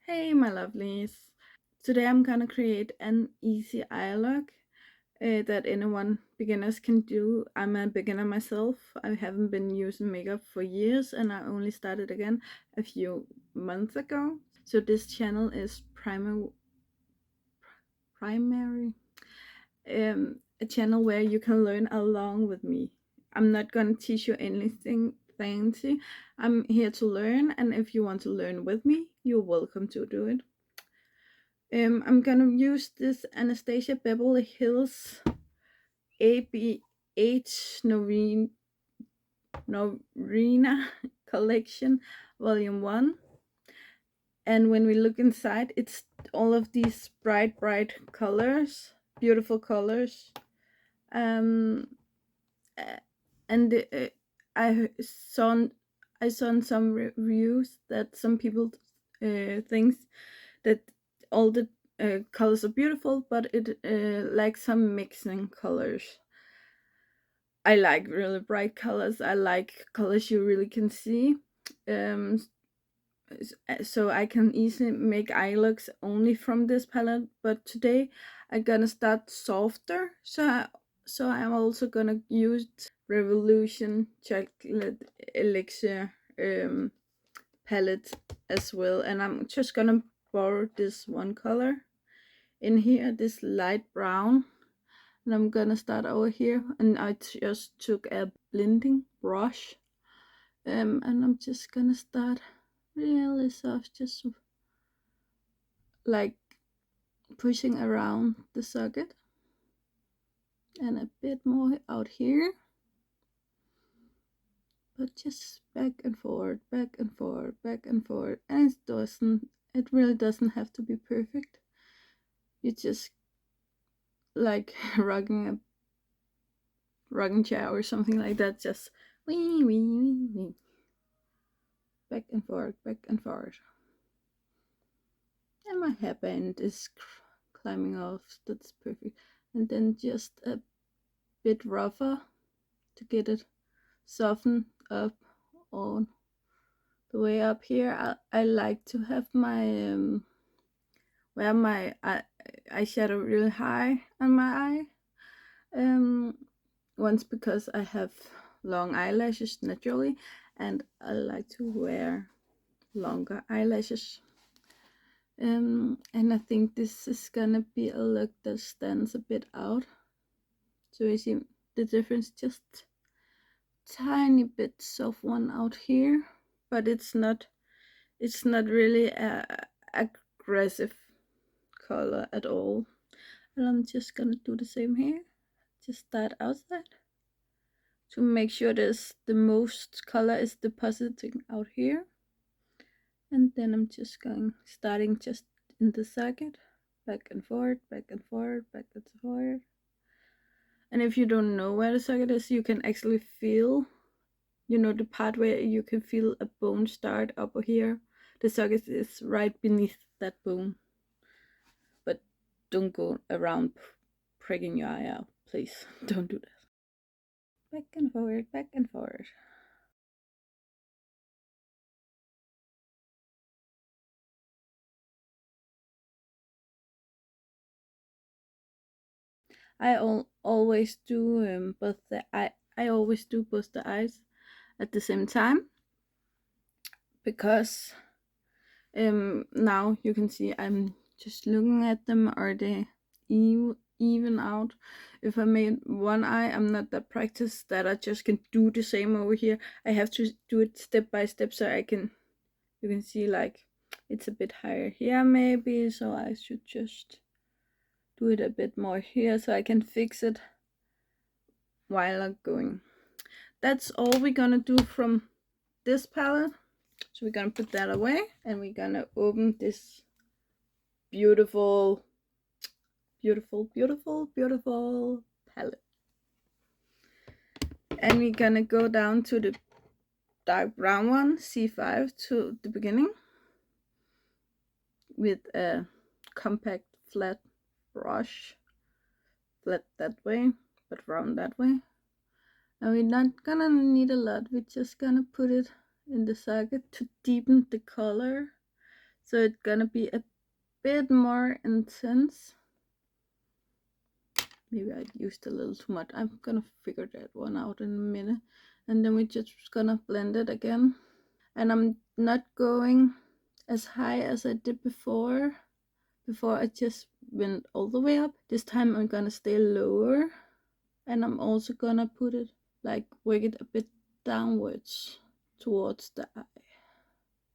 Hey my lovelies! Today I'm gonna create an easy eye look that anyone beginners can do. I'm a beginner myself. I haven't been using makeup for years and I only started again a few months ago. So this channel is primary a channel where you can learn along with me. I'm not gonna teach you anything fancy. I'm here to learn, and if you want to learn with me, you're welcome to do it. I'm gonna use this Anastasia Beverly Hills ABH NORVINA collection, volume 1. And when we look inside, it's all of these bright colors, beautiful colors. Um, and I saw in some reviews that some people think that all the colors are beautiful, but it lacks some mixing colors. I like really bright colors. I like colors you really can see. Um, so I can easily make eye looks only from this palette. But today I'm gonna start softer. So I'm also gonna use Revolution Chocolate Elixir palette as well, and I'm just gonna borrow this one color in here, this light brown, and I'm gonna start over here, and I just took a blending brush, and I'm just gonna start really soft, just like pushing around the socket and a bit more out here, but just back and forward, back and forward, back and forward. And it really doesn't have to be perfect. You just like rocking chair or something like that, just wee, back and forward, back and forward. And my hairband is climbing off, that's perfect. And then just a bit rougher to get it softened up on the way up here. I like to have my wear my eyeshadow really high on my eye. Once because I have long eyelashes naturally, and I like to wear longer eyelashes. And I think this is gonna be a look that stands a bit out. So you see the difference, just tiny bits of one out here, but it's not really a aggressive color at all. And I'm just gonna do the same here. Just start outside to make sure there's the most color is depositing out here, and then I'm just starting just in the socket, back and forward, back and forward, back and forward. And if you don't know where the socket is, you can actually feel, the part where you can feel a bone start up here. The socket is right beneath that bone, but don't go around pricking your eye out, please. Don't do that. Back and forward, back and forward. I always do both the eye. I always do both the eyes at the same time, because now you can see I'm just looking at them. Are they even out? If I made one eye, I'm not that practiced that I just can do the same over here. I have to do it step by step, so you can see like it's a bit higher here maybe, so I should just do it a bit more here so I can fix it while I'm going. That's all we're gonna do from this palette. So we're gonna put that away, and we're gonna open this beautiful palette. And we're gonna go down to the dark brown one, C5, to the beginning with a compact flat brush. Flat that way, but round that way. And we're not gonna need a lot, we're just gonna put it in the socket to deepen the color. So it's gonna be a bit more intense. Maybe I used a little too much. I'm gonna figure that one out in a minute. And then we're just gonna blend it again. And I'm not going as high as I did before. Before I just went all the way up. This time I'm gonna stay lower. And I'm also gonna put it, like, work it a bit downwards towards the eye.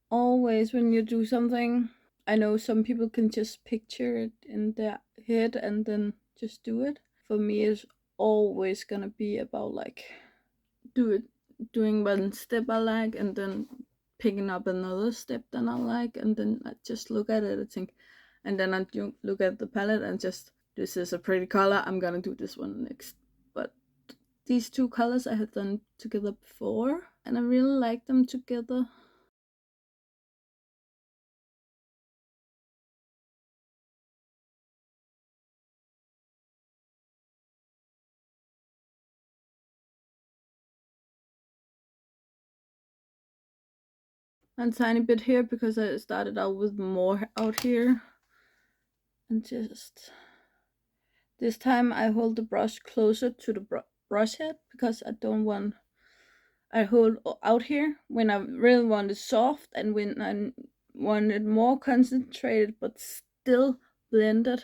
Always when you do something, I know some people can just picture it in their head and then just do it. For me, it's always gonna be about like doing one step I like and then picking up another step that I like, and then I just look at it and think, and then I look at the palette and just, this is a pretty color, I'm gonna do this one next. But these two colors I have done together before and I really like them together. A tiny bit here because I started out with more out here. And just this time I hold the brush closer to the brush head because I don't want, I hold out here when I really want it soft and when I want it more concentrated but still blended,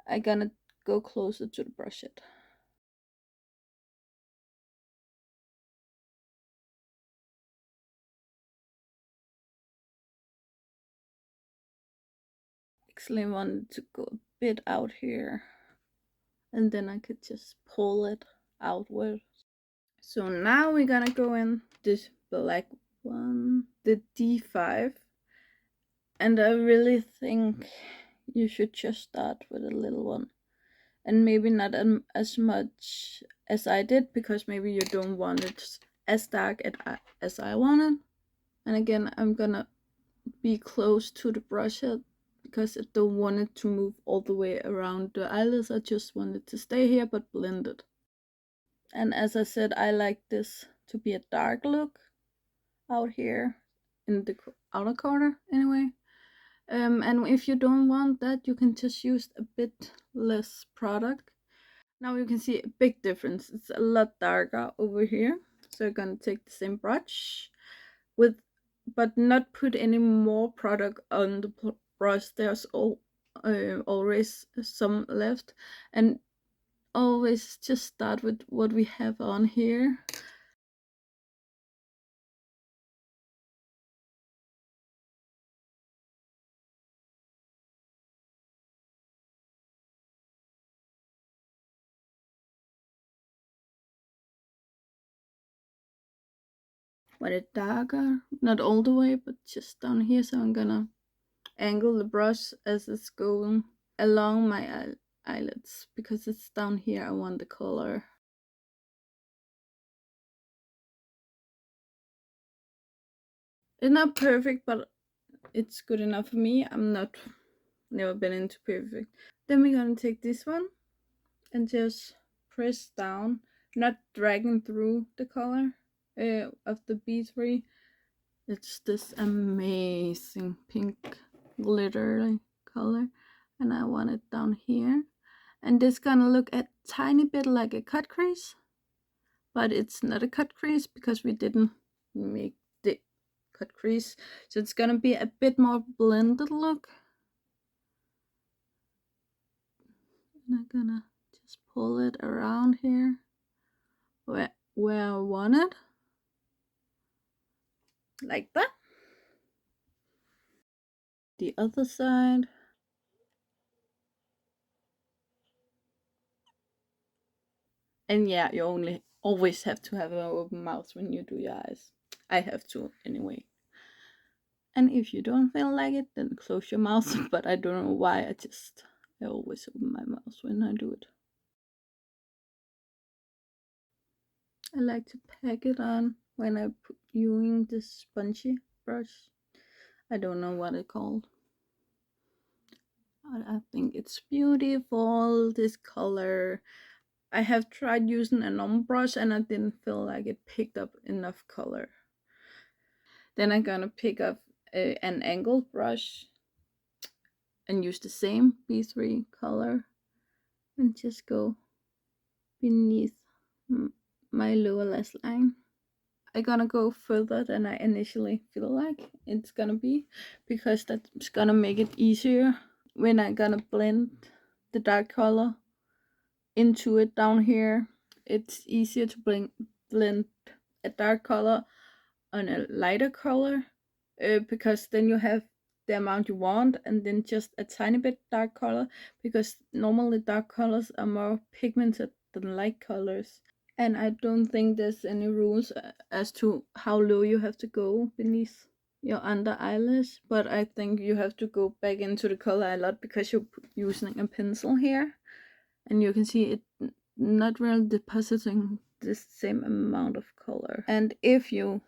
I gonna go closer to the brush head. Actually wanted to go a bit out here and then I could just pull it outward. So now we're gonna go in this black one, the D5. And I really think you should just start with a little one. And maybe not as much as I did, because maybe you don't want it as dark as I wanted. And again, I'm gonna be close to the brush head because I don't want it to move all the way around the eyelids. I just want it to stay here but blended. And as I said, I like this to be a dark look out here in the outer corner anyway. And if you don't want that, you can just use a bit less product. Now you can see a big difference. It's a lot darker over here. So I'm gonna take the same brush with, but not put any more product on the brush. There's always some left, and always just start with what we have on here. But it darker, not all the way, but just down here. So I'm gonna angle the brush as it's going along my eyelids because it's down here. I want the color. It's not perfect, but it's good enough for me. I'm not, never been into perfect. Then we're gonna take this one and just press down, not dragging through the color of the B3. It's this amazing pink glittery color, and I want it down here. And this gonna look a tiny bit like a cut crease, but it's not a cut crease because we didn't make the cut crease. So it's gonna be a bit more blended look. And I'm gonna just pull it around here where I want it. Like that. The other side. And yeah, you always have to have an open mouth when you do your eyes. I have to anyway. And if you don't feel like it, then close your mouth. But I don't know why, I always open my mouth when I do it. I like to pack it on when I'm using this spongy brush. I don't know what it's called. I think it's beautiful, this color. I have tried using a normal brush and I didn't feel like it picked up enough color. Then I'm gonna pick up an angled brush and use the same B3 color and just go beneath my lower lash line. I'm gonna go further than I initially feel like it's gonna be, because that's gonna make it easier when I'm gonna blend the dark color into it down here. It's easier to blend a dark color on a lighter color, because then you have the amount you want and then just a tiny bit dark color, because normally dark colors are more pigmented than light colors. And I don't think there's any rules as to how low you have to go beneath your under eyelash, but I think you have to go back into the color a lot because you're using a pencil here, and you can see it not really depositing the same amount of color. And if you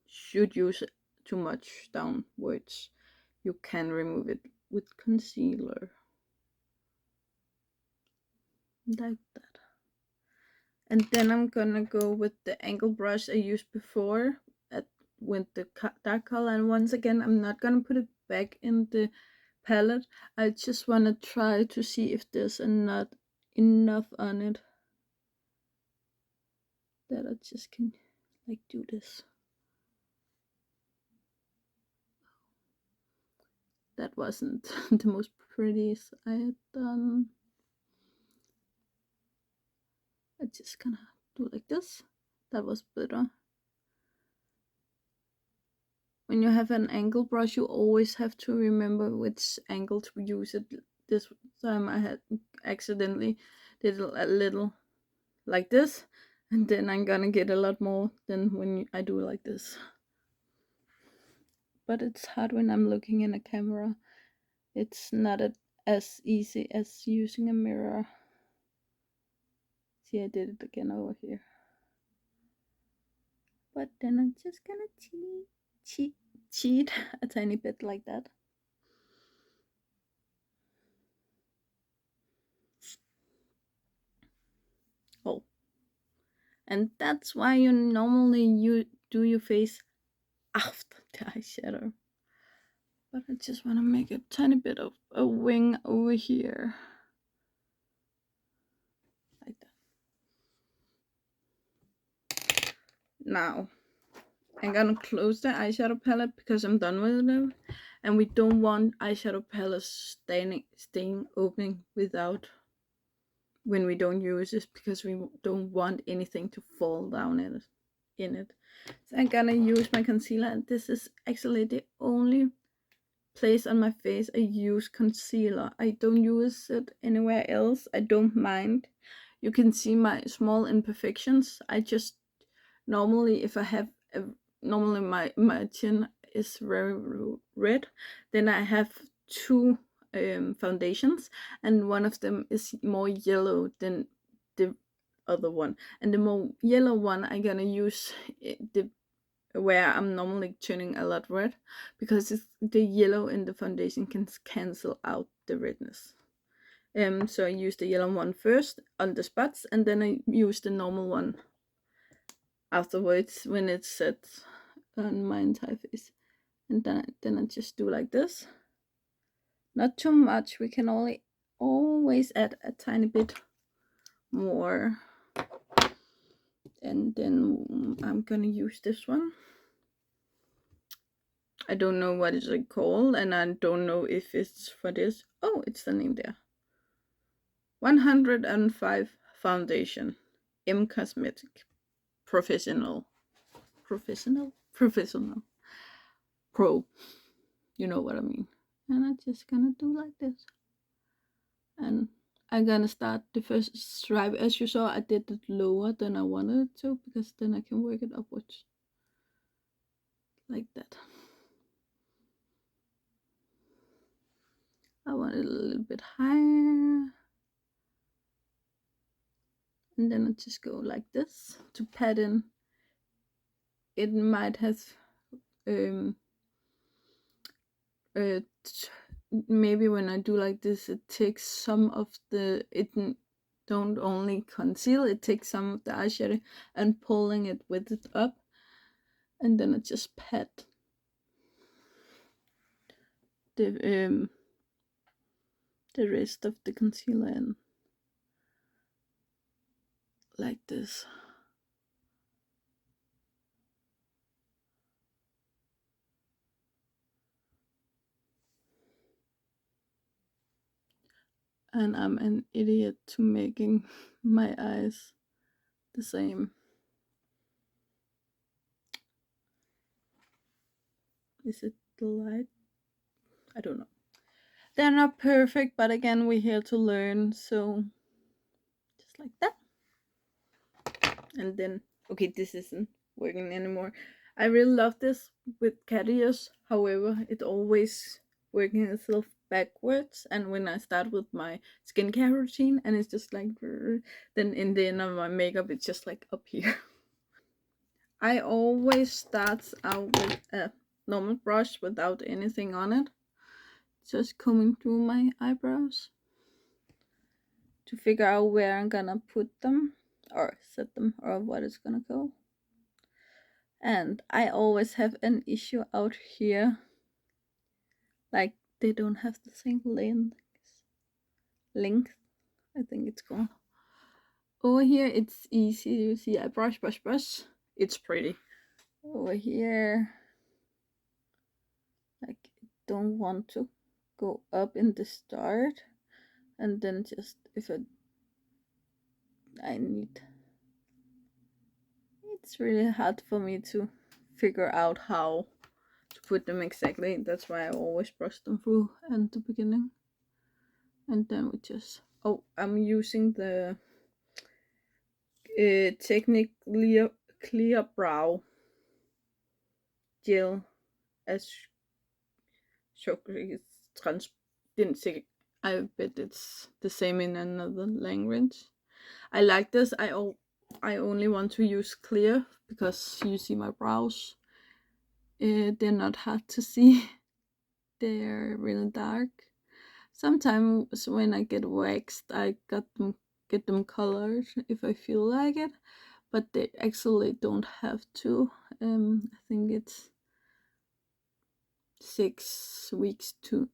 should use too much downwards, you can remove it with concealer, like that. And then I'm gonna go with the angle brush I used before with the dark color. And once again, I'm not gonna put it back in the palette. I just wanna try to see if there's not enough on it that I just can like do this. That wasn't the most prettiest I had done. I'm just gonna do like this. That was better. When you have an angle brush, you always have to remember which angle to use it. This time I had accidentally did a little like this, and then I'm gonna get a lot more than when I do like this. But it's hard when I'm looking in a camera. It's not as easy as using a mirror. See, I did it again over here. But then I'm just gonna cheat a tiny bit like that. Oh, and that's why you normally do your face after the eyeshadow. But I just want to make a tiny bit of a wing over here, like that. Now I'm gonna close the eyeshadow palette because I'm done with it, and we don't want eyeshadow palettes staying open without when we don't use it, because we don't want anything to fall down in it. So I'm gonna use my concealer, and this is actually the only place on my face I use concealer. I don't use it anywhere else. I don't mind. You can see my small imperfections. I just normally, if I have normally my chin is very red, then I have two foundations, and one of them is more yellow than the other one, and the more yellow one I'm gonna use the where I'm normally turning a lot red, because the yellow in the foundation can cancel out the redness. So I use the yellow one first on the spots, and then I use the normal one afterwards when it's set on my entire face. And then I just do like this. Not too much. We can always add a tiny bit more. And then I'm gonna use this one. I don't know what is it called, and I don't know if it's for this. Oh, it's the name there. 105 Foundation. M Cosmetic. Professional. Pro. You know what I mean. And I'm just gonna do like this. And I'm gonna start the first stripe. As you saw, I did it lower than I wanted it to, because then I can work it upwards. Like that. I want it a little bit higher. And then I just go like this to pat in. It might have maybe when I do like this, it takes some of the, it don't only conceal, it takes some of the eyeshadow and pulling it with it up, and then I just pat the the rest of the concealer in like this. And I'm an idiot to making my eyes the same. Is it the light? I don't know. They're not perfect, but again, we're here to learn, so just like that. And then, okay, this isn't working anymore. I really love this with cat ears, however, it always working itself backwards, and when I start with my skincare routine, and it's just like, then in the end of my makeup, it's just like up here. I always start out with a normal brush without anything on it, just combing through my eyebrows to figure out where I'm gonna put them or set them or what is gonna go. And I always have an issue out here, like they don't have the same length, I think it's called. Over here it's easy, you see, I brush, it's pretty. Over here, like, don't want to go up in the start, and then just if I need, it's really hard for me to figure out how to put them exactly. That's why I always brush them through in the beginning, and then we just, oh, I'm using the TECHNIC clear brow gel as chocolate trans, didn't say, I bet it's the same in another language. I like this. I only want to use clear because you see my brows. They're not hard to see. They're really dark. Sometimes when I get waxed, I get them colored if I feel like it, but they actually don't have to. I think it's 6 weeks to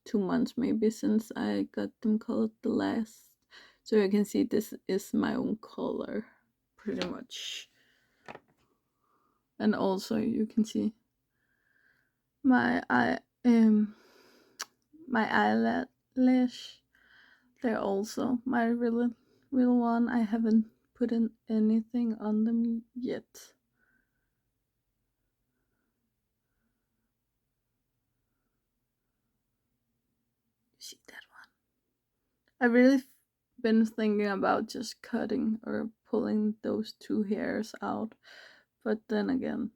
2 months maybe since I got them colored the last. So you can see this is my own color pretty much. And also you can see my my eyelash. They're also my real one. I haven't put in anything on them yet. You see that one? I really been thinking about just cutting or pulling those 2 hairs out, but then again,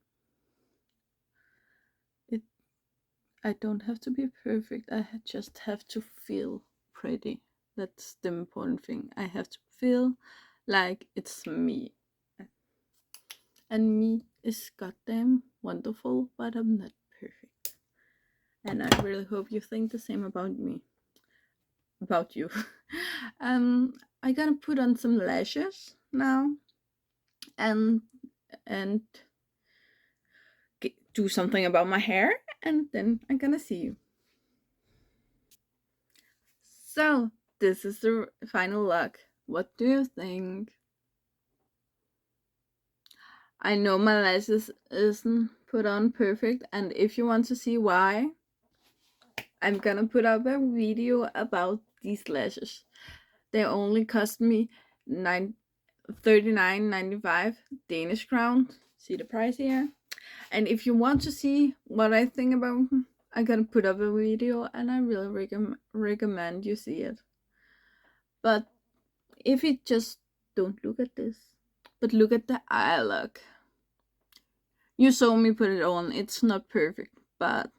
I don't have to be perfect. I just have to feel pretty. That's the important thing. I have to feel like it's me. And me is goddamn wonderful, but I'm not perfect. And I really hope you think the same about me. About you. I'm gonna put on some lashes now and do something about my hair, and then I'm gonna see you. So this is the final look. What do you think? I know my lashes isn't put on perfect, and if you want to see why, I'm gonna put up a video about these lashes. They only cost me 39.95 Danish crown. See the price here? And if you want to see what I think about them, I'm gonna put up a video, and I really recommend you see it. But if you just don't look at this, but look at the eye look. You saw me put it on. It's not perfect, but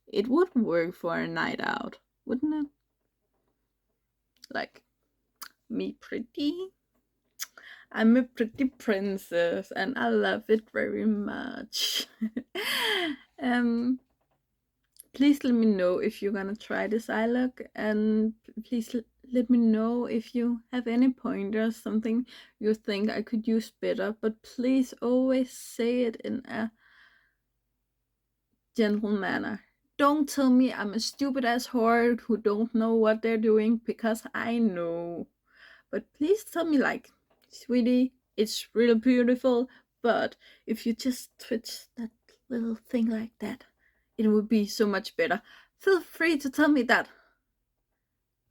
it would work for a night out, wouldn't it? Like, me pretty? I'm a pretty princess, and I love it very much. Please let me know if you're gonna try this eye look, and please let me know if you have any pointers, something you think I could use better, but please always say it in a gentle manner. don't tell me I'm a stupid ass whore who don't know what they're doing, because I know. But please tell me, like, sweetie, it's really beautiful, but if you just twitch that little thing like that, it would be so much better. Feel free to tell me that.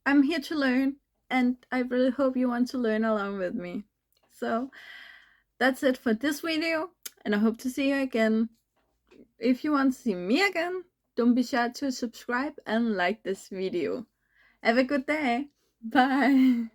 I'm here to learn, and I really hope you want to learn along with me. So that's it for this video, and I hope to see you again. If you want to see me again, don't be shy to subscribe and like this video. Have a good day. Bye.